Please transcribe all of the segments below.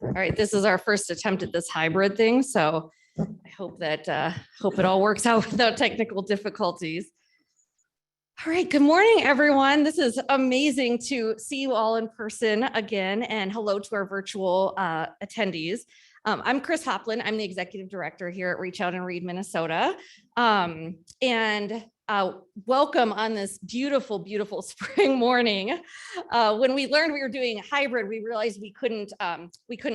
All right, this is our first attempt at this hybrid thing, so I hope that hope it all works out without technical difficulties. All right, good morning, everyone. This is amazing to see you all in person again, and hello to our virtual attendees. I'm Kris Hoplin. I'm the executive director here at Reach Out and Read Minnesota, and welcome on this beautiful, beautiful spring morning. When we learned we were doing hybrid, we realized we couldn't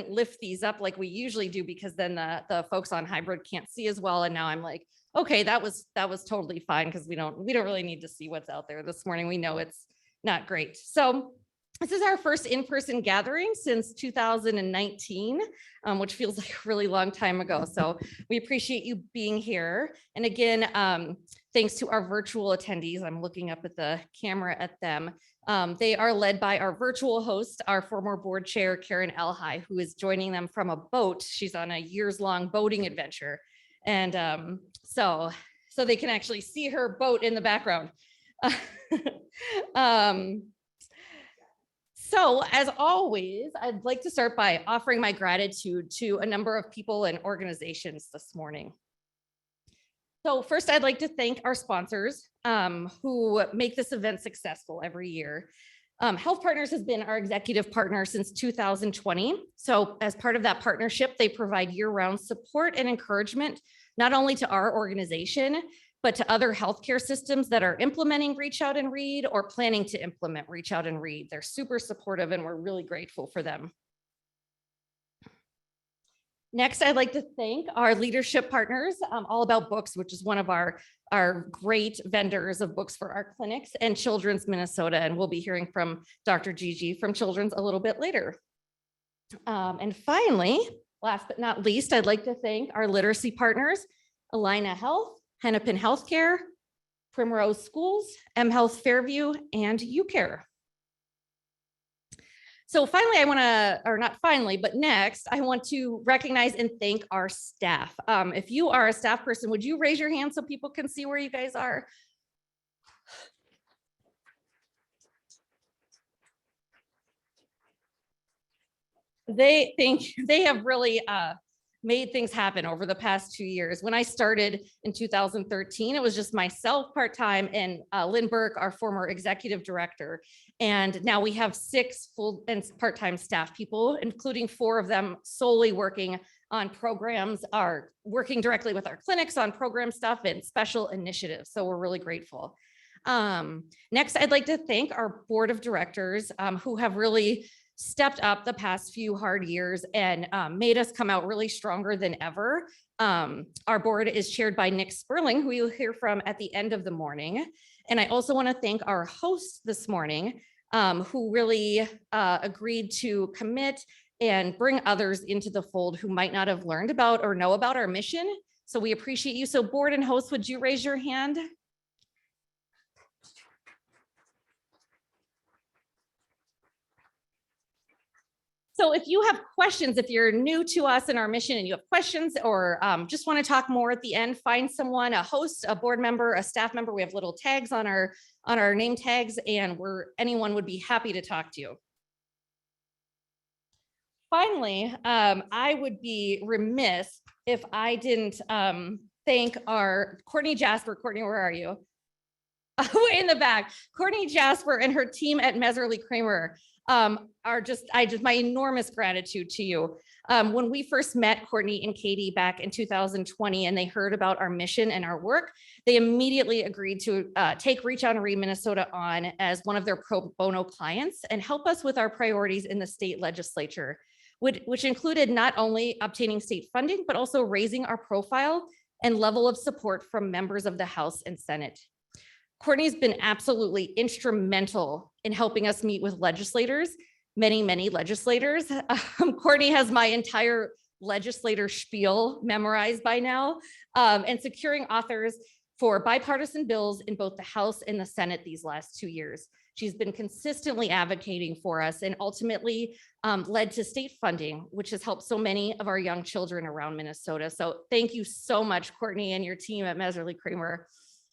lift these up like we usually do, because then the folks on hybrid can't see as well. And now I'm like, okay, that was totally fine, because we don't really need to see what's out there this morning. We know it's not great. So this is our first in-person gathering since 2019, which feels like a really long time ago. So we appreciate you being here. And again, thanks to our virtual attendees. I'm looking up at the camera at them. They are led by our virtual host, our former board chair, Karen Elhai, who is joining them from a boat. She's on a years-long boating adventure. And so they can actually see her boat in the background. So as always, I'd like to start by offering my gratitude to a number of people and organizations this morning. So first, I'd like to thank our sponsors who make this event successful every year. Health Partners has been our executive partner since 2020. So as part of that partnership, they provide year-round support and encouragement, not only to our organization, but to other healthcare systems that are implementing Reach Out and Read or planning to implement Reach Out and Read. They're super supportive, and we're really grateful for them. Next, I'd like to thank our leadership partners, All About Books, which is one of our great vendors of books for our clinics, and Children's Minnesota. And we'll be hearing from Dr. Gigi from Children's a little bit later. And finally, last but not least, I'd like to thank our literacy partners, Allina Health, Hennepin Healthcare, Primrose Schools, M Health Fairview, and UCare. So finally, next, I want to recognize and thank our staff. If you are a staff person, would you raise your hand so people can see where you guys are? They have really made things happen over the past 2 years. When I started in 2013, it was just myself part-time and Lynn Burke, our former executive director. And now we have 6 full and part-time staff people, including 4 of them solely working on programs, are working directly with our clinics on program stuff and special initiatives. So we're really grateful. Next, I'd like to thank our board of directors who have really stepped up the past few hard years and made us come out really stronger than ever. Our board is chaired by Nick Sperling, who you'll hear from at the end of the morning. And I also want to thank our host this morning, who really agreed to commit and bring others into the fold who might not have learned about or know about our mission. So we appreciate you. So board and host, would you raise your hand? So if you have questions, if you're new to us and our mission and you have questions or just want to talk more at the end, find someone, a host, a board member, a staff member. We have little tags on our name tags, and anyone would be happy to talk to you. Finally, I would be remiss if I didn't thank our Courtney Jasper. Courtney, where are you? Way in the back. Courtney Jasper and her team at Meserly Kramer my enormous gratitude to you. When we first met Courtney and Katie back in 2020 and they heard about our mission and our work, they immediately agreed to take Reach Out and Read Minnesota on as one of their pro bono clients and help us with our priorities in the state legislature, which included not only obtaining state funding, but also raising our profile and level of support from members of the House and Senate. Courtney's been absolutely instrumental in helping us meet with legislators, many legislators. Courtney has my entire legislator spiel memorized by now, and securing authors for bipartisan bills in both the House and the Senate these last 2 years. She's been consistently advocating for us and ultimately led to state funding, which has helped so many of our young children around Minnesota. So thank you so much, Courtney, and your team at Meserly Kramer.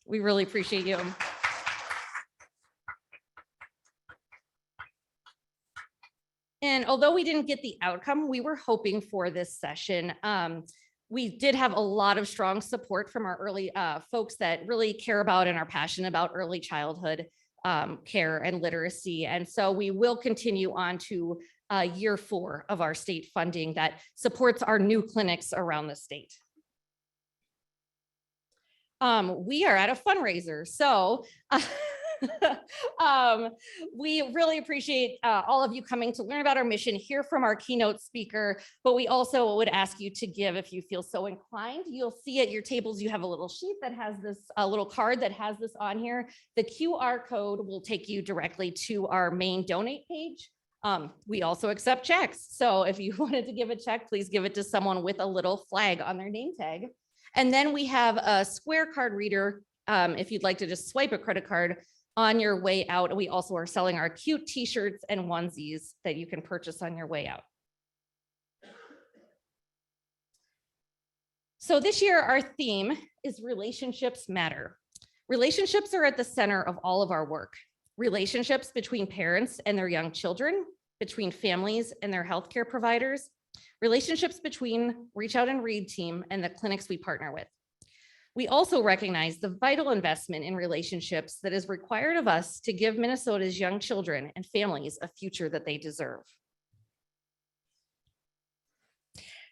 We really appreciate you. And although we didn't get the outcome we were hoping for this session, we did have a lot of strong support from our early folks that really care about and are passionate about early childhood care and literacy. And so we will continue on to year 4 of our state funding that supports our new clinics around the state. We are at a fundraiser, so we really appreciate all of you coming to learn about our mission, hear from our keynote speaker, but we also would ask you to give if you feel so inclined. You'll see at your tables, you have a little sheet that has this, a little card that has this on here. The QR code will take you directly to our main donate page. We also accept checks. So if you wanted to give a check, please give it to someone with a little flag on their name tag. And then we have a Square card reader. If you'd like to just swipe a credit card on your way out. We also are selling our cute t-shirts and onesies that you can purchase on your way out. So this year, our theme is relationships matter. Relationships are at the center of all of our work. Relationships between parents and their young children, between families and their healthcare providers, relationships between Reach Out and Read team and the clinics we partner with. We also recognize the vital investment in relationships that is required of us to give Minnesota's young children and families a future that they deserve.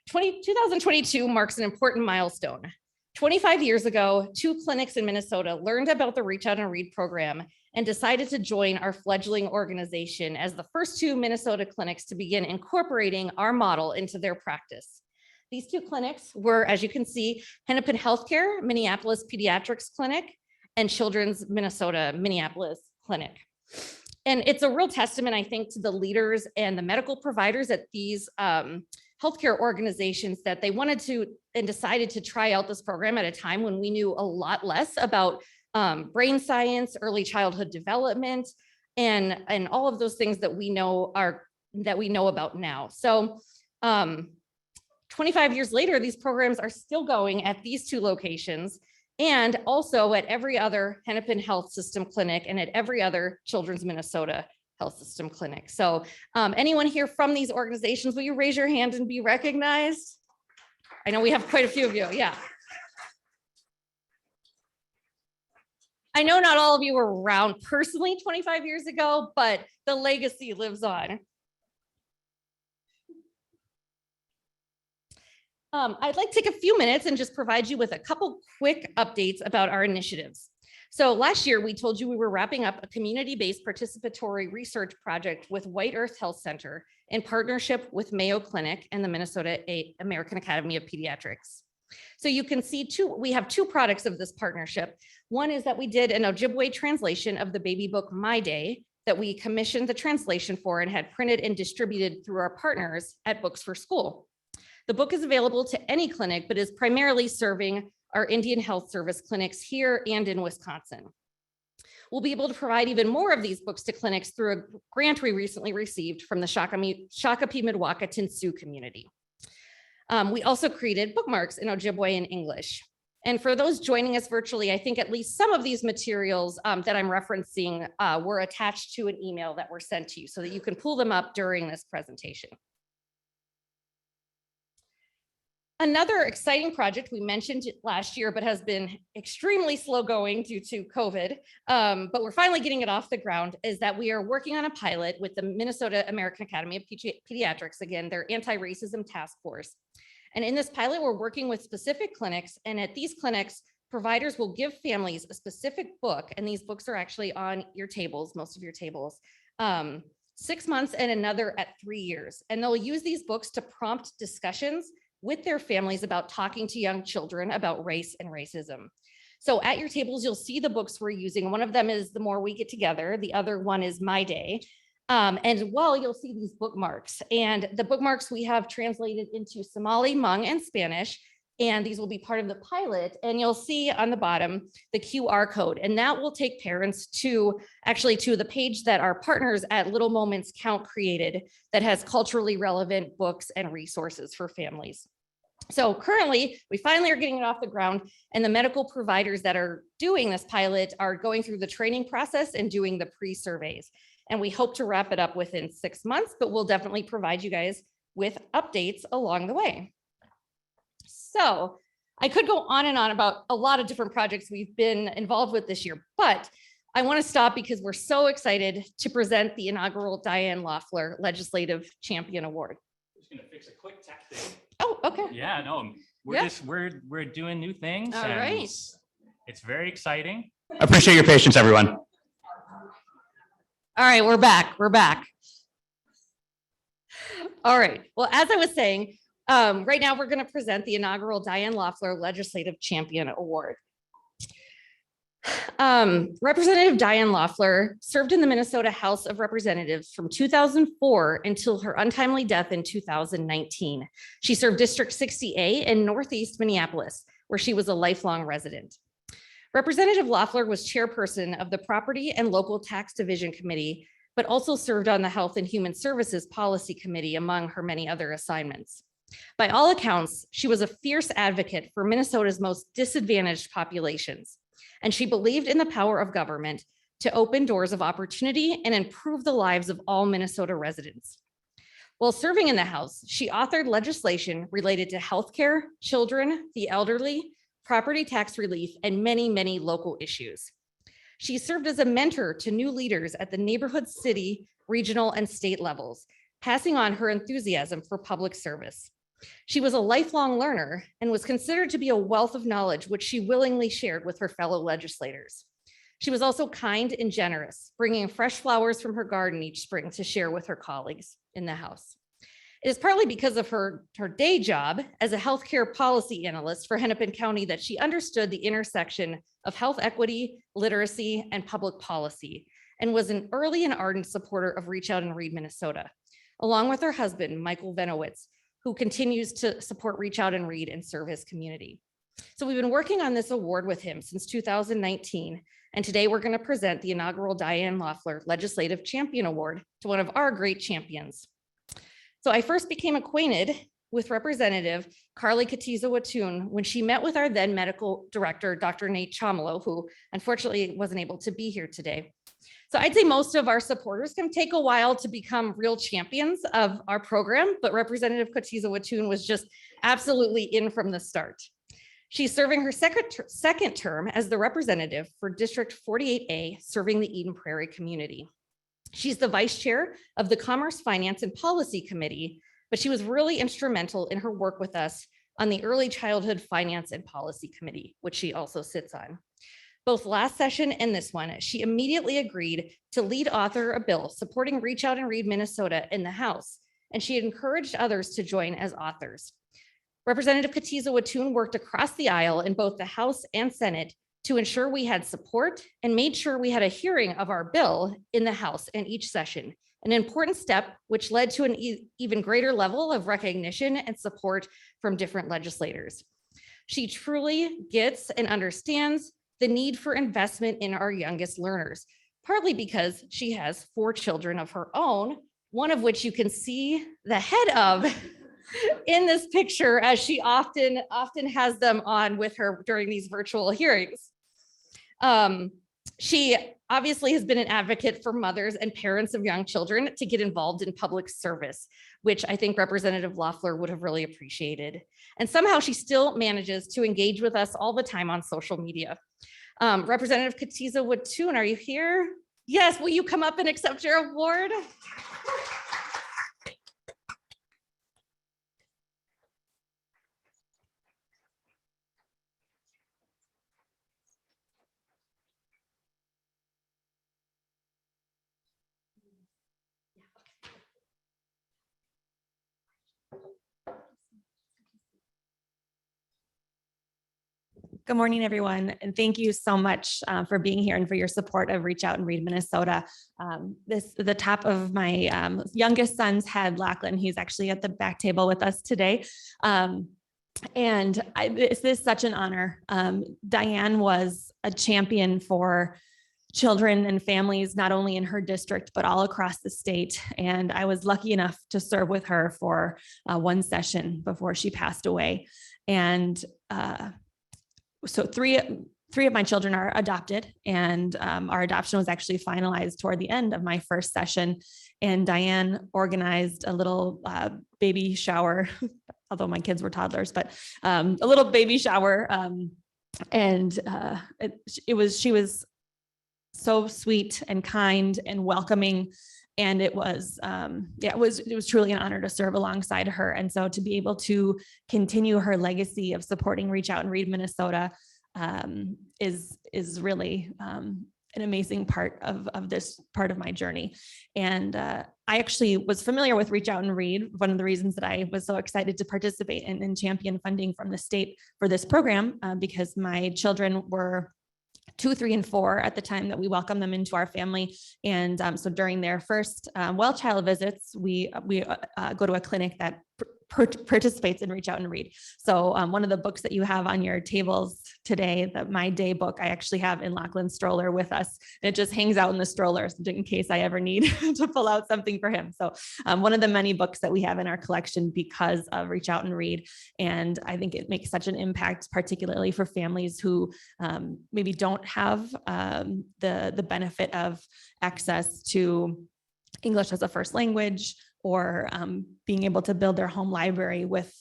2022 marks an important milestone. 25 years ago, 2 clinics in Minnesota learned about the Reach Out and Read program and decided to join our fledgling organization as the first 2 Minnesota clinics to begin incorporating our model into their practice. These 2 clinics were, as you can see, Hennepin Healthcare, Minneapolis Pediatrics Clinic, and Children's Minnesota Minneapolis Clinic. And it's a real testament, I think, to the leaders and the medical providers at these healthcare organizations that they wanted to and decided to try out this program at a time when we knew a lot less about brain science, early childhood development, and all of those things that we know about now. So 25 years later, these programs are still going at these 2 locations and also at every other Hennepin Health System clinic and at every other Children's Minnesota Health System clinic. So anyone here from these organizations, will you raise your hand and be recognized? I know we have quite a few of you, yeah. I know not all of you were around personally 25 years ago, but the legacy lives on. I'd like to take a few minutes and just provide you with a couple quick updates about our initiatives. So last year, we told you we were wrapping up a community-based participatory research project with White Earth Health Center in partnership with Mayo Clinic and the Minnesota American Academy of Pediatrics. So you can see we have 2 products of this partnership. One is that we did an Ojibwe translation of the baby book, My Day, that we commissioned the translation for and had printed and distributed through our partners at Books for School. The book is available to any clinic, but is primarily serving our Indian Health Service clinics here and in Wisconsin. We'll be able to provide even more of these books to clinics through a grant we recently received from the Shakopee-Mdewakanton Sioux community. We also created bookmarks in Ojibwe and English. And for those joining us virtually, I think at least some of these materials that I'm referencing were attached to an email that were sent to you so that you can pull them up during this presentation. Another exciting project we mentioned last year, but has been extremely slow going due to COVID, but we're finally getting it off the ground, is that we are working on a pilot with the Minnesota American Academy of Pediatrics, again, their anti-racism task force. And in this pilot, we're working with specific clinics, and at these clinics, providers will give families a specific book, and these books are actually on your tables, most of your tables, 6 months and another at 3 years. And they'll use these books to prompt discussions with their families about talking to young children about race and racism. So at your tables, you'll see the books we're using. One of them is The More We Get Together. The other one is My Day. And well, you'll see these bookmarks. And the bookmarks we have translated into Somali, Hmong, and Spanish. And these will be part of the pilot. And you'll see on the bottom the QR code. And that will take parents to the page that our partners at Little Moments Count created that has culturally relevant books and resources for families. So currently, we finally are getting it off the ground, and the medical providers that are doing this pilot are going through the training process and doing the pre-surveys. and we hope to wrap it up within 6 months, but we'll definitely provide you guys with updates along the way. So I could go on and on about a lot of different projects we've been involved with this year, but I want to stop because we're so excited to present the inaugural Diane Loeffler Legislative Champion Award. Just gonna fix a quick tech thing. Oh, okay. Yeah, no, we're doing new things. All and right. It's very exciting. I appreciate your patience, everyone. All right, we're back. We're back. All right. Well, as I was saying, right now we're going to present the inaugural Diane Loeffler Legislative Champion Award. Representative Diane Loeffler served in the Minnesota House of Representatives from 2004 until her untimely death in 2019. She served District 60A in Northeast Minneapolis, where she was a lifelong resident. Representative Loeffler was chairperson of the Property and Local Tax Division Committee, but also served on the Health and Human Services Policy Committee, among her many other assignments. By all accounts, she was a fierce advocate for Minnesota's most disadvantaged populations, and she believed in the power of government to open doors of opportunity and improve the lives of all Minnesota residents. While serving in the House, she authored legislation related to healthcare, children, the elderly, property tax relief, and many, many local issues. She served as a mentor to new leaders at the neighborhood, city, regional, and state levels, passing on her enthusiasm for public service. She was a lifelong learner and was considered to be a wealth of knowledge, which she willingly shared with her fellow legislators. She was also kind and generous, bringing fresh flowers from her garden each spring to share with her colleagues in the House. It is partly because of her day job as a healthcare policy analyst for Hennepin County that she understood the intersection of health equity, literacy, and public policy, and was an early and ardent supporter of Reach Out and Read Minnesota, along with her husband, Michael Venowitz, who continues to support Reach Out and Read and serve his community. So we've been working on this award with him since 2019, and today we're going to present the inaugural Diane Loeffler Legislative Champion Award to one of our great champions. So I first became acquainted with Representative Carlie Kotyza-Witthuhn when she met with our then medical director, Dr. Nate Chawla, who unfortunately wasn't able to be here today. So I'd say most of our supporters can take a while to become real champions of our program, but Representative Kotyza-Witthuhn was just absolutely in from the start. She's serving her second term as the representative for District 48A, serving the Eden Prairie community. She's the vice chair of the Commerce, Finance, and Policy Committee, but she was really instrumental in her work with us on the Early Childhood Finance and Policy Committee, which she also sits on. Both last session and this one, she immediately agreed to lead author a bill supporting Reach Out and Read Minnesota in the House, and she encouraged others to join as authors. Representative Kotyza-Witthuhn worked across the aisle in both the House and Senate to ensure we had support and made sure we had a hearing of our bill in the House in each session, an important step which led to an even greater level of recognition and support from different legislators. She truly gets and understands the need for investment in our youngest learners, partly because she has 4 children of her own, one of which you can see the head of in this picture, as she often has them on with her during these virtual hearings. She obviously has been an advocate for mothers and parents of young children to get involved in public service, which I think Representative Loeffler would have really appreciated. And somehow she still manages to engage with us all the time on social media. Representative Kotyza-Witthuhn, are you here? Yes, will you come up and accept your award? Good morning, everyone, and thank you so much for being here and for your support of Reach Out and Read Minnesota. The top of my youngest son's head, Lachlan, he's actually at the back table with us today. This is such an honor. Diane was a champion for children and families, not only in her district, but all across the state. And I was lucky enough to serve with her for one session before she passed away. And so three 3 of my children are adopted, and our adoption was actually finalized toward the end of my first session. And Diane organized a little baby shower, although my kids were toddlers, but a little baby shower. She was so sweet and kind and welcoming. And it was truly an honor to serve alongside her. And so to be able to continue her legacy of supporting Reach Out and Read Minnesota is really an amazing part of this part of my journey. And I actually was familiar with Reach Out and Read. One of the reasons that I was so excited to participate in champion funding from the state for this program, because my children were 2, 3, and 4 at the time that we welcomed them into our family. And so during their first well child visits, we go to a clinic that participates in Reach Out and Read. So one of the books that you have on your tables today, My Day book, I actually have in Lachlan's stroller with us. It just hangs out in the stroller in case I ever need to pull out something for him. So one of the many books that we have in our collection because of Reach Out and Read. And I think it makes such an impact, particularly for families who maybe don't have the benefit of access to English as a first language, or being able to build their home library with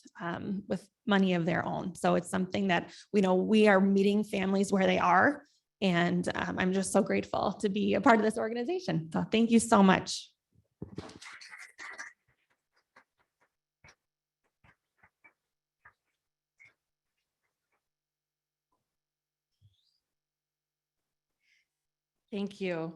money of their own. So it's something that we are meeting families where they are. And I'm just so grateful to be a part of this organization. So thank you so much. Thank you.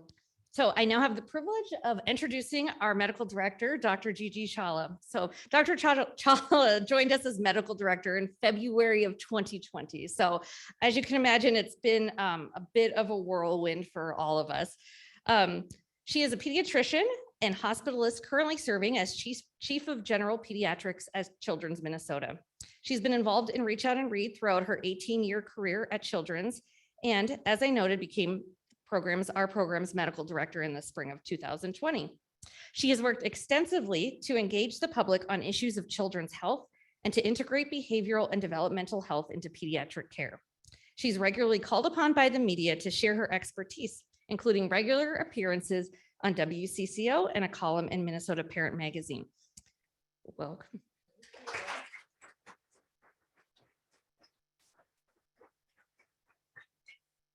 So I now have the privilege of introducing our medical director, Dr. Gigi Shala. So Dr. Chawla joined us as medical director in February of 2020. So as you can imagine, it's been a bit of a whirlwind for all of us. She is a pediatrician and hospitalist currently serving as Chief of General Pediatrics at Children's Minnesota. She's been involved in Reach Out and Read throughout her 18-year career at Children's, and as I noted, became our program's medical director in the spring of 2020. She has worked extensively to engage the public on issues of children's health and to integrate behavioral and developmental health into pediatric care. She's regularly called upon by the media to share her expertise, including regular appearances on WCCO and a column in Minnesota Parent Magazine. Welcome.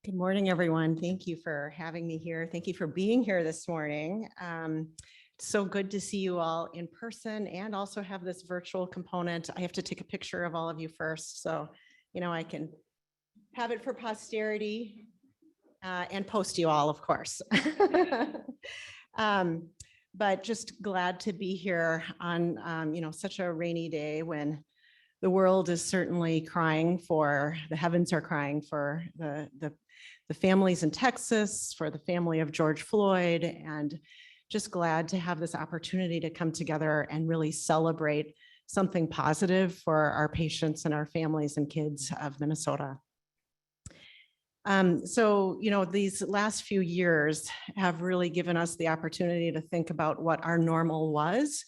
Good morning, everyone. Thank you for having me here. Thank you for being here this morning. It's so good to see you all in person and also have this virtual component. I have to take a picture of all of you first, so I can have it for posterity and post you all, of course. But just glad to be here on such a rainy day when the world is certainly crying for, the heavens are crying for the families in Texas, for the family of George Floyd, and just glad to have this opportunity to come together and really celebrate something positive for our patients and our families and kids of Minnesota. So, these last few years have really given us the opportunity to think about what our normal was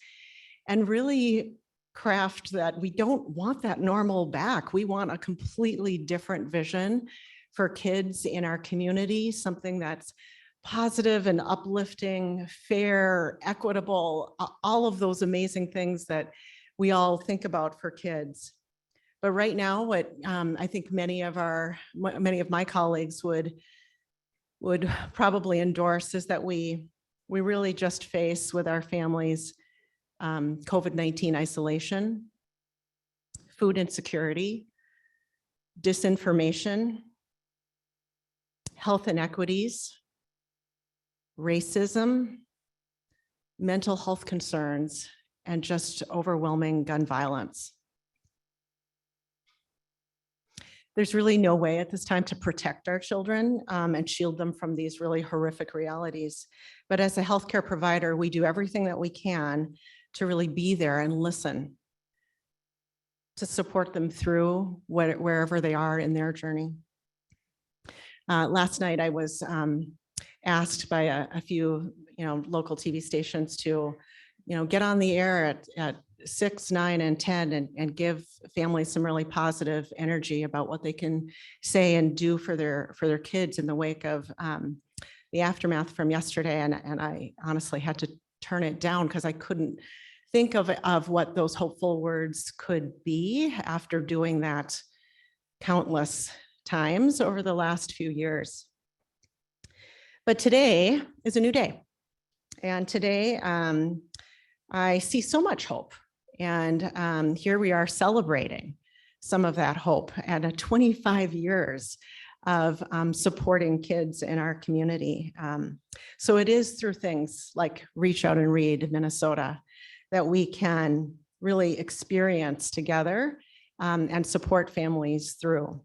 and really craft that. We don't want that normal back. We want a completely different vision for kids in our community, something that's positive and uplifting, fair, equitable, all of those amazing things that we all think about for kids. But right now, what I think many of my colleagues would probably endorse is that we really just face with our families COVID-19 isolation, food insecurity, disinformation, health inequities, racism, mental health concerns, and just overwhelming gun violence. There's really no way at this time to protect our children and shield them from these really horrific realities. But as a healthcare provider, we do everything that we can to really be there and listen, to support them through wherever they are in their journey. Last night, I was asked by a few local TV stations to get on the air at 6, 9, and 10 and give families some really positive energy about what they can say and do for their kids in the wake of the aftermath from yesterday. And I honestly had to turn it down because I couldn't think of what those hopeful words could be after doing that countless times over the last few years. But today is a new day. And today I see so much hope. And here we are celebrating some of that hope and 25 years of supporting kids in our community. So it is through things like Reach Out and Read Minnesota that we can really experience together and support families through.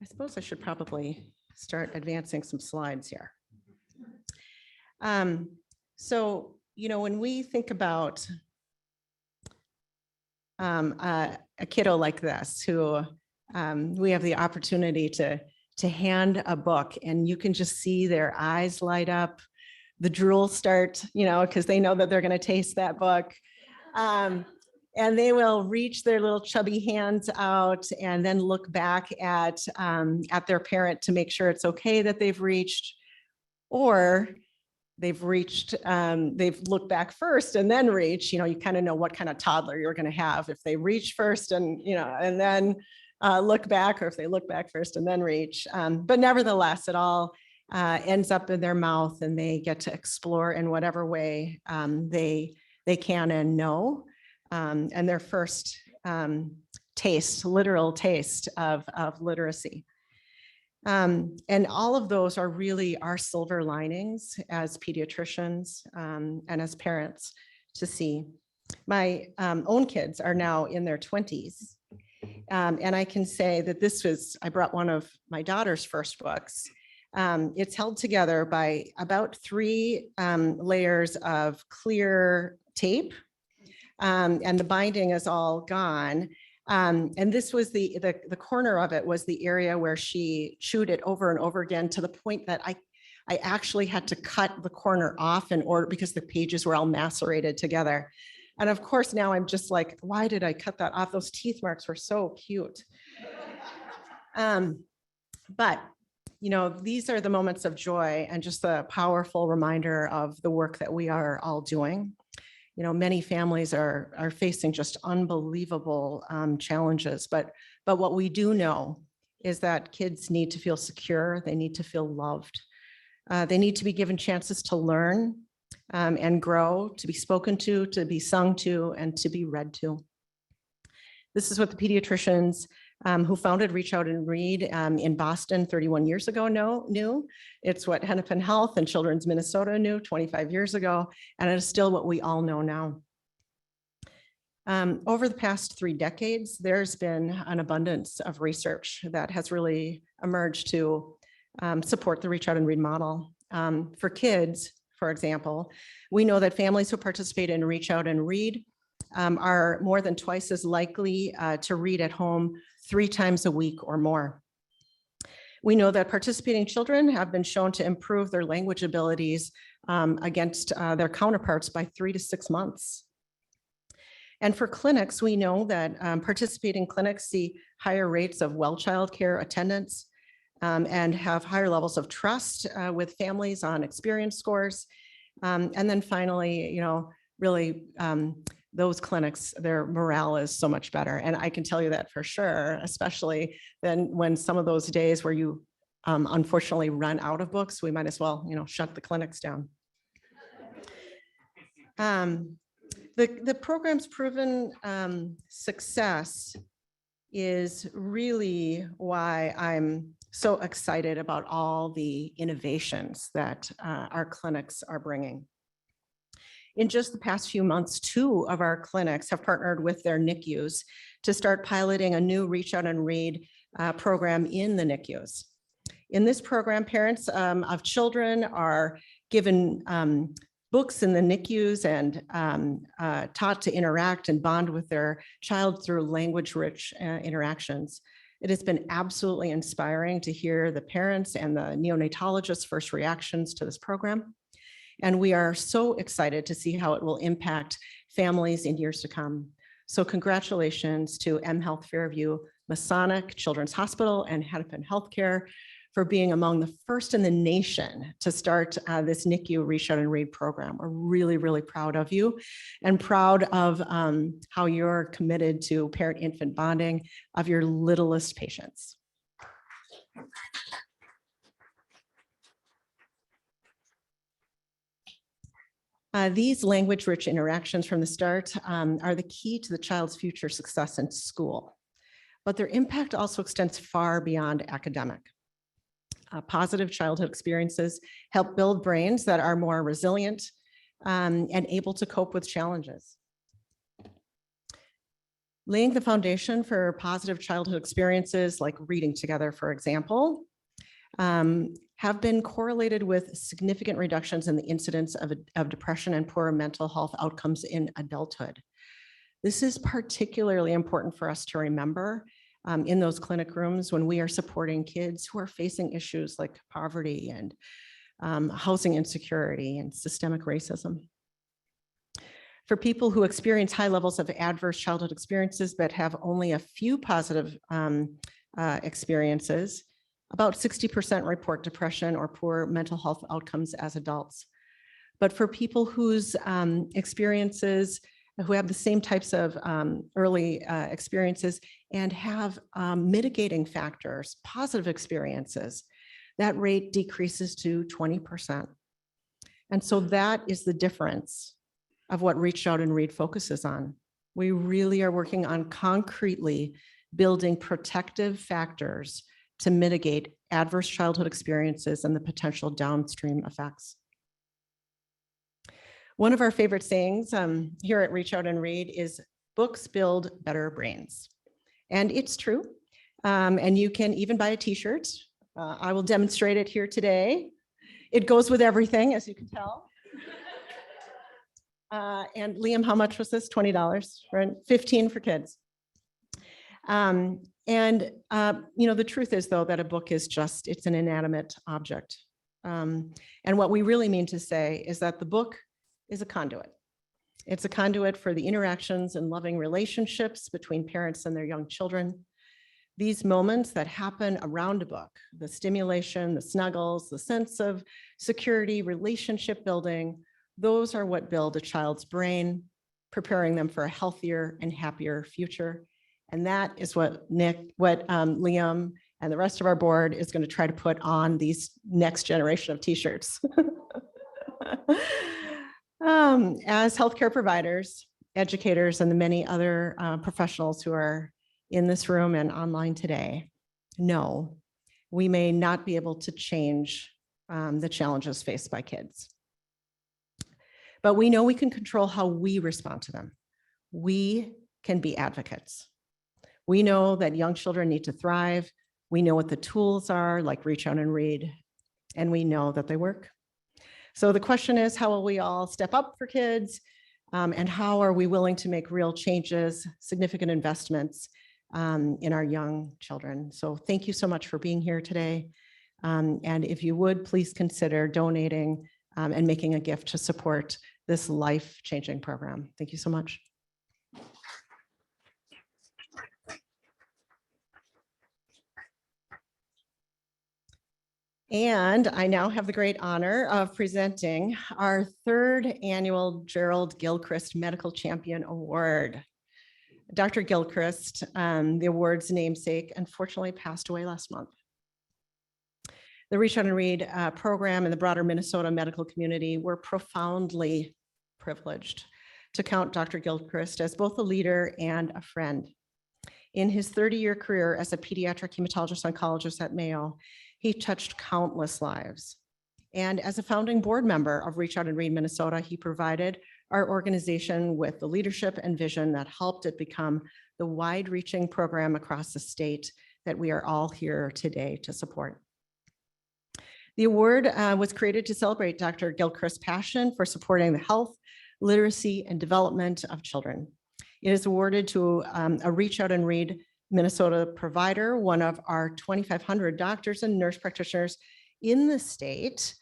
I suppose I should probably start advancing some slides here. So, you know, when we think about a kiddo like this, who we have the opportunity to hand a book, and you can just see their eyes light up, the drool start, you know, because they know that they're going to taste that book. And they will reach their little chubby hands out and then look back at their parent to make sure it's okay that they've reached, or they've reached, they've looked back first and then reach. You know, you kind of know what kind of toddler you're going to have if they reach first and, you know, and then look back, or if they look back first and then reach. But nevertheless, it all ends up in their mouth, and they get to explore in whatever way they can and know. And their first taste, literal taste of literacy. And all of those are really our silver linings as pediatricians and as parents to see. My own kids are now in their 20s. And I can say that I brought one of my daughter's first books. It's held together by about 3 layers of clear tape. And the binding is all gone. And this was the corner of it was the area where she chewed it over and over again, to the point that I actually had to cut the corner off in order, because the pages were all macerated together. And of course, now I'm just like, why did I cut that off? Those teeth marks were so cute. But, you know, these are the moments of joy and just the powerful reminder of the work that we are all doing. You know, many families are facing just unbelievable challenges, but what we do know is that kids need to feel secure. They need to feel loved. They need to be given chances to learn and grow, to be spoken to be sung to, and to be read to. This is what the pediatricians who founded Reach Out and Read in Boston 31 years ago knew. It's what Hennepin Health and Children's Minnesota knew 25 years ago, and it is still what we all know now. Over the past 3 decades, there's been an abundance of research that has really emerged to support the Reach Out and Read model. For kids, for example, we know that families who participate in Reach Out and Read are more than twice as likely to read at home 3 times a week or more. We know that participating children have been shown to improve their language abilities against their counterparts by 3 to 6 months. And for clinics, we know that participating clinics see higher rates of well child care attendance and have higher levels of trust with families on experience scores. And then finally, you know, really, those clinics, their morale is so much better. And I can tell you that for sure, especially then when some of those days where you unfortunately run out of books, we might as well, you know, shut the clinics down. The program's proven success is really why I'm so excited about all the innovations that our clinics are bringing. In just the past few months, 2 of our clinics have partnered with their NICUs to start piloting a new Reach Out and Read program in the NICUs. In this program, parents of children are given books in the NICUs and taught to interact and bond with their child through language-rich interactions. It has been absolutely inspiring to hear the parents and the neonatologists' first reactions to this program. And we are so excited to see how it will impact families in years to come. So congratulations to mHealth Fairview, Masonic Children's Hospital, and Hennepin Healthcare for being among the first in the nation to start this NICU Reach Out and Read program. We're really, really proud of you and proud of how you're committed to parent-infant bonding of your littlest patients. These language-rich interactions from the start are the key to the child's future success in school, but their impact also extends far beyond academic. Positive childhood experiences help build brains that are more resilient and able to cope with challenges. Laying the foundation for positive childhood experiences like reading together, for example, have been correlated with significant reductions in the incidence of depression and poor mental health outcomes in adulthood. This is particularly important for us to remember in those clinic rooms when we are supporting kids who are facing issues like poverty and housing insecurity and systemic racism. For people who experience high levels of adverse childhood experiences but have only a few positive experiences, about 60% report depression or poor mental health outcomes as adults. But for people whose experiences, who have the same types of early experiences and have mitigating factors, positive experiences, that rate decreases to 20%. And so that is the difference of what Reach Out and Read focuses on. We really are working on concretely building protective factors to mitigate adverse childhood experiences and the potential downstream effects. One of our favorite sayings here at Reach Out and Read is books build better brains. And it's true. And you can even buy a t-shirt. I will demonstrate it here today. It goes with everything, as you can tell. And Liam, how much was this? $20, right? $15 for kids. The truth is, though, that a book is it's an inanimate object. And what we really mean to say is that the book is a conduit. It's a conduit for the interactions and loving relationships between parents and their young children. These moments that happen around a book, the stimulation, the snuggles, the sense of security, relationship building, those are what build a child's brain, preparing them for a healthier and happier future. And that is what Liam and the rest of our board is going to try to put on these next generation of t-shirts. As healthcare providers, educators, and the many other professionals who are in this room and online today, no, we may not be able to change the challenges faced by kids. But we know we can control how we respond to them. We can be advocates. We know that young children need to thrive. We know what the tools are, like Reach Out and Read, and we know that they work. So the question is, how will we all step up for kids? And how are we willing to make real changes, significant investments in our young children? So thank you so much for being here today. And if you would, please consider donating and making a gift to support this life-changing program. Thank you so much. And I now have the great honor of presenting our third annual Gerald Gilchrist Medical Champion Award. Dr. Gilchrist, the award's namesake, unfortunately passed away last month. The Reach Out and Read program and the broader Minnesota medical community were profoundly privileged to count Dr. Gilchrist as both a leader and a friend. In his 30-year career as a pediatric hematologist oncologist at Mayo, he touched countless lives. And as a founding board member of Reach Out and Read Minnesota, he provided our organization with the leadership and vision that helped it become the wide-reaching program across the state that we are all here today to support. The award was created to celebrate Dr. Gilchrist's passion for supporting the health, literacy, and development of children. It is awarded to a Reach Out and Read Minnesota provider, one of our 2,500 doctors and nurse practitioners in the state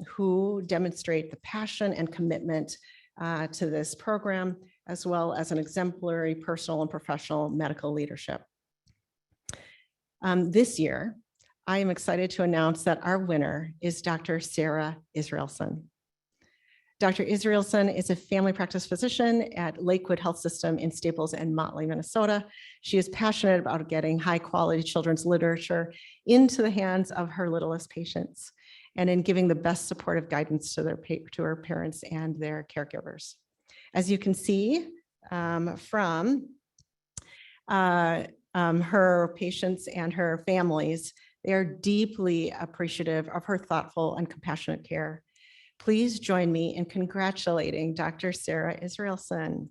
who demonstrate the passion and commitment to this program, as well as an exemplary personal and professional medical leadership. This year, I am excited to announce that our winner is Dr. Sarah Israelson. Dr. Israelson is a family practice physician at Lakewood Health System in Staples and Motley, Minnesota. She is passionate about getting high quality children's literature into the hands of her littlest patients and in giving the best supportive guidance to her parents and their caregivers. As you can see from her patients and her families, they are deeply appreciative of her thoughtful and compassionate care. Please join me in congratulating Dr. Sarah Israelson.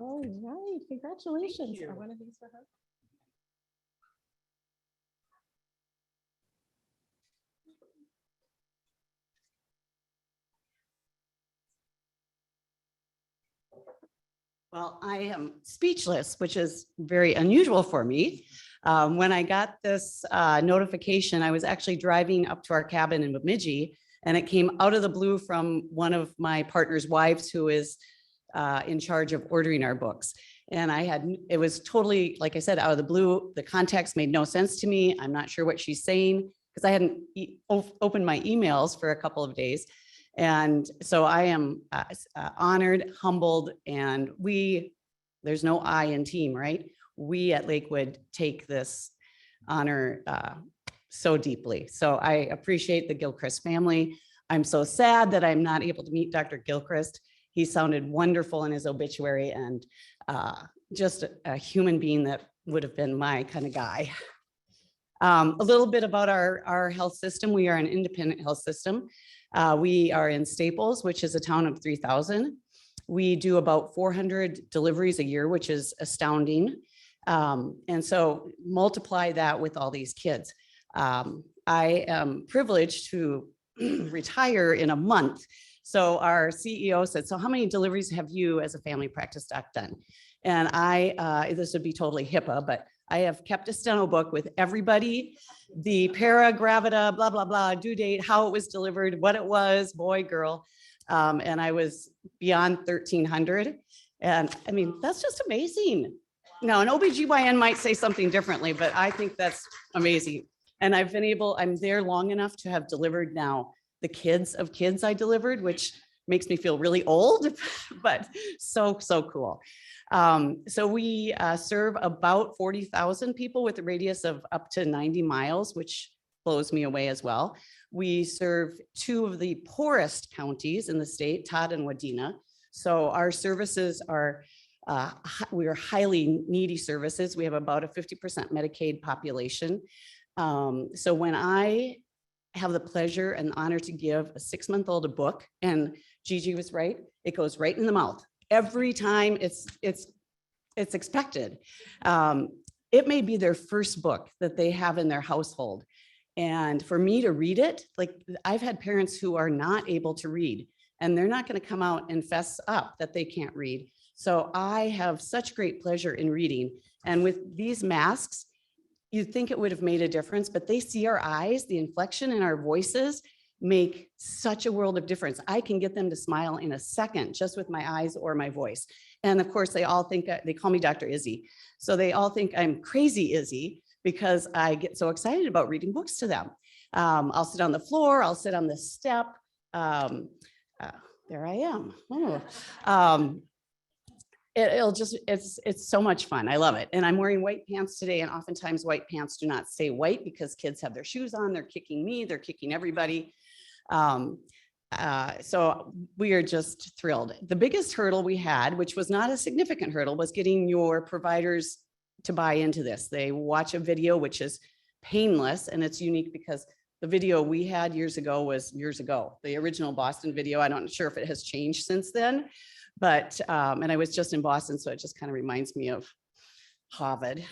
All right, congratulations. Are one of these for her? Well, I am speechless, which is very unusual for me. When I got this notification, I was actually driving up to our cabin in Bemidji, and it came out of the blue from one of my partner's wives who is in charge of ordering our books. And it was totally, like I said, out of the blue. The context made no sense to me. I'm not sure what she's saying because I hadn't opened my emails for a couple of days. And so I am honored, humbled, and there's no I in team, right? We at Lakewood take this honor so deeply. So I appreciate the Gilchrist family. I'm so sad that I'm not able to meet Dr. Gilchrist. He sounded wonderful in his obituary and just a human being that would have been my kind of guy. A little bit about our health system. We are an independent health system. We are in Staples, which is a town of 3,000. We do about 400 deliveries a year, which is astounding. And so multiply that with all these kids. I am privileged to retire in a month. So our CEO said, so how many deliveries have you as a family practice doc done? And this would be totally HIPAA, but I have kept a steno book with everybody, the para, gravida, blah, blah, blah, due date, how it was delivered, what it was, boy, girl. And I was beyond 1,300. And I mean, that's just amazing. Now, an OBGYN might say something differently, but I think that's amazing. And I'm there long enough to have delivered now the kids of kids I delivered, which makes me feel really old, but so cool. So we serve about 40,000 people with a radius of up to 90 miles, which blows me away as well. We serve two of the poorest counties in the state, Todd and Wadena. So our services are, we are highly needy services. We have about a 50% Medicaid population. So when I have the pleasure and honor to give a 6-month-old a book, and Gigi was right, it goes right in the mouth. Every time it's expected. It may be their first book that they have in their household. And for me to read it, like I've had parents who are not able to read and they're not going to come out and fess up that they can't read. So I have such great pleasure in reading. And with these masks, you'd think it would have made a difference, but they see our eyes, the inflection in our voices make such a world of difference. I can get them to smile in a second just with my eyes or my voice. And of course, they all think, they call me Dr. Izzy. So they all think I'm crazy Izzy because I get so excited about reading books to them. I'll sit on the floor, I'll sit on the step. There I am. Oh. It's so much fun. I love it. And I'm wearing white pants today. And oftentimes white pants do not stay white because kids have their shoes on. They're kicking me. They're kicking everybody. So we are just thrilled. The biggest hurdle we had, which was not a significant hurdle, was getting your providers to buy into this. They watch a video, which is painless. And it's unique because the video we had years ago was years ago. The original Boston video, I'm not sure if it has changed since then. But, and I was just in Boston, so it just kind of reminds me of Harvard.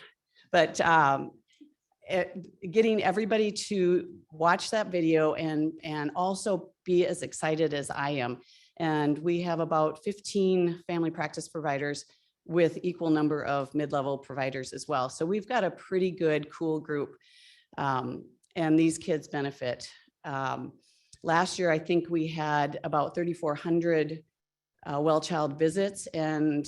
But getting everybody to watch that video and also be as excited as I am. And we have about 15 family practice providers with equal number of mid-level providers as well. So we've got a pretty good, cool group. And these kids benefit. Last year, I think we had about 3,400 well child visits, and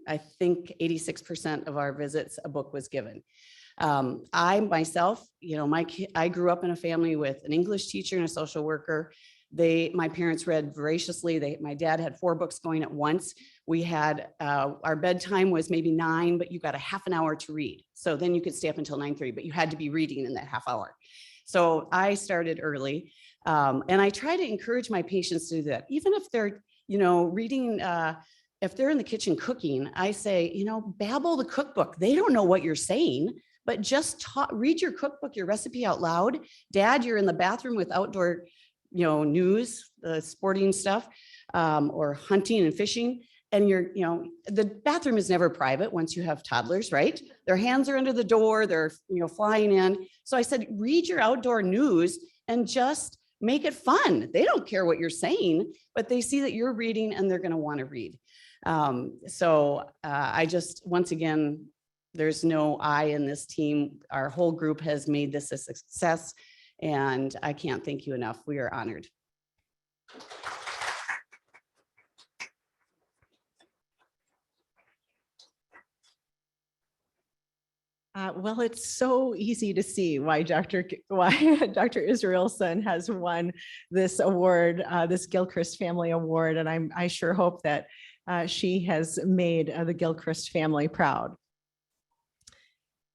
I think 86% of our visits, a book was given. I myself, I grew up in a family with an English teacher and a social worker. My parents read voraciously. My dad had 4 books going at once. We had, our bedtime was maybe 9, but you got a half an hour to read. So then you could stay up until 9:30, but you had to be reading in that half hour. So I started early, and I try to encourage my patients to do that. Even if they're, reading, if they're in the kitchen cooking, I say, babble the cookbook. They don't know what you're saying, but just read your cookbook, your recipe out loud. Dad, you're in the bathroom with outdoor, news, the sporting stuff, or hunting and fishing. And the bathroom is never private once you have toddlers, right? Their hands are under the door, they're, flying in. So I said, read your outdoor news and just make it fun. They don't care what you're saying, but they see that you're reading and they're going to want to read. I just, once again, there's no I in this team. Our whole group has made this a success, and I can't thank you enough. We are honored. Well, it's so easy to see why Dr. Israelson has won this award, this Gilchrist Family Award, and I sure hope that she has made the Gilchrist family proud.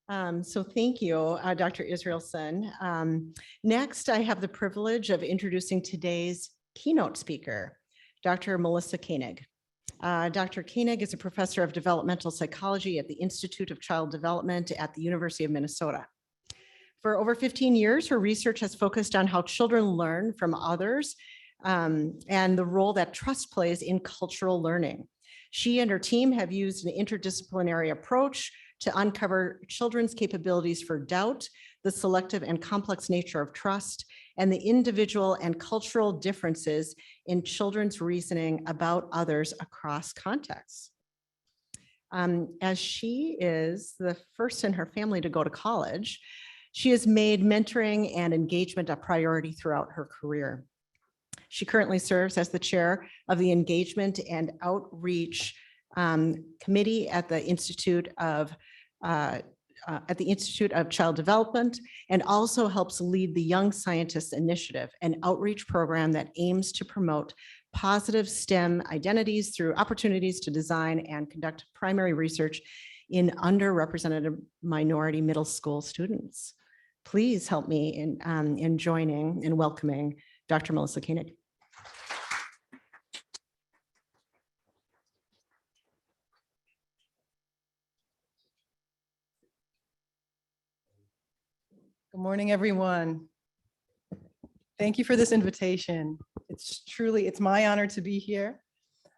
So thank you, Dr. Israelson. Next, I have the privilege of introducing today's keynote speaker, Dr. Melissa Koenig. Dr. Koenig is a professor of developmental psychology at the Institute of Child Development at the University of Minnesota. For over 15 years, her research has focused on how children learn from others and the role that trust plays in cultural learning. She and her team have used an interdisciplinary approach to uncover children's capabilities for doubt, the selective and complex nature of trust, and the individual and cultural differences in children's reasoning about others across contexts. As she is the first in her family to go to college, she has made mentoring and engagement a priority throughout her career. She currently serves as the chair of the Engagement and Outreach Committee at the Institute of Child Development, and also helps lead the Young Scientists Initiative, an outreach program that aims to promote positive STEM identities through opportunities to design and conduct primary research in underrepresented minority middle school students. Please help me in joining and welcoming Dr. Melissa Koenig. Good morning, everyone. Thank you for this invitation. It's my honor to be here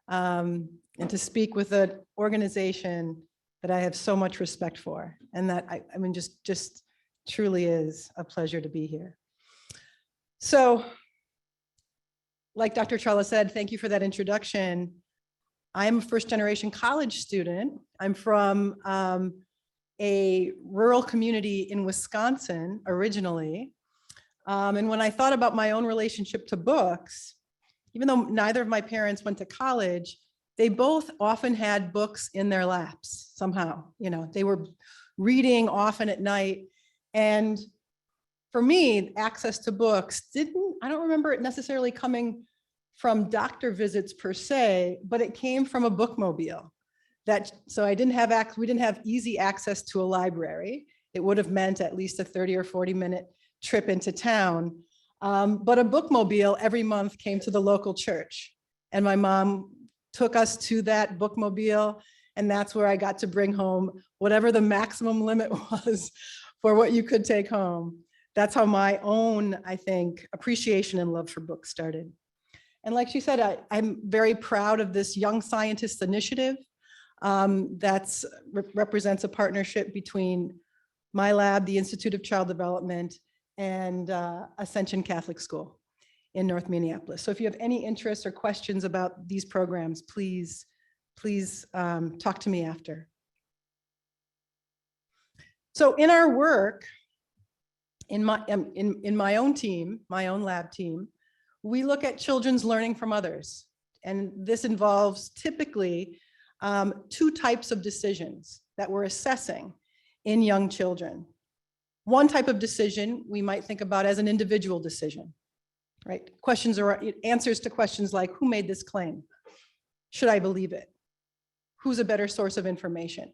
and to speak with an organization that I have so much respect for, and that I mean, just truly is a pleasure to be here. So, like Dr. Chawla said, thank you for that introduction. I'm a first-generation college student. I'm from a rural community in Wisconsin originally. And when I thought about my own relationship to books, even though neither of my parents went to college, they both often had books in their laps somehow. They were reading often at night. And for me, access to books I don't remember it necessarily coming from doctor visits per se, but it came from a bookmobile. So we didn't have easy access to a library. It would have meant at least a 30 or 40-minute trip into town. But a bookmobile every month came to the local church. And my mom took us to that bookmobile. And that's where I got to bring home whatever the maximum limit was for what you could take home. That's how my own, I think, appreciation and love for books started. And like she said, I'm very proud of this Young Scientists Initiative. That represents a partnership between my lab, the Institute of Child Development, and Ascension Catholic School in North Minneapolis. So if you have any interest or questions about these programs, please please talk to me after. So in our work, in my own team, my own lab team, we look at children's learning from others. And this involves typically two types of decisions that we're assessing in young children. One type of decision we might think about as an individual decision, right? Questions or answers to questions like, who made this claim? Should I believe it? Who's a better source of information?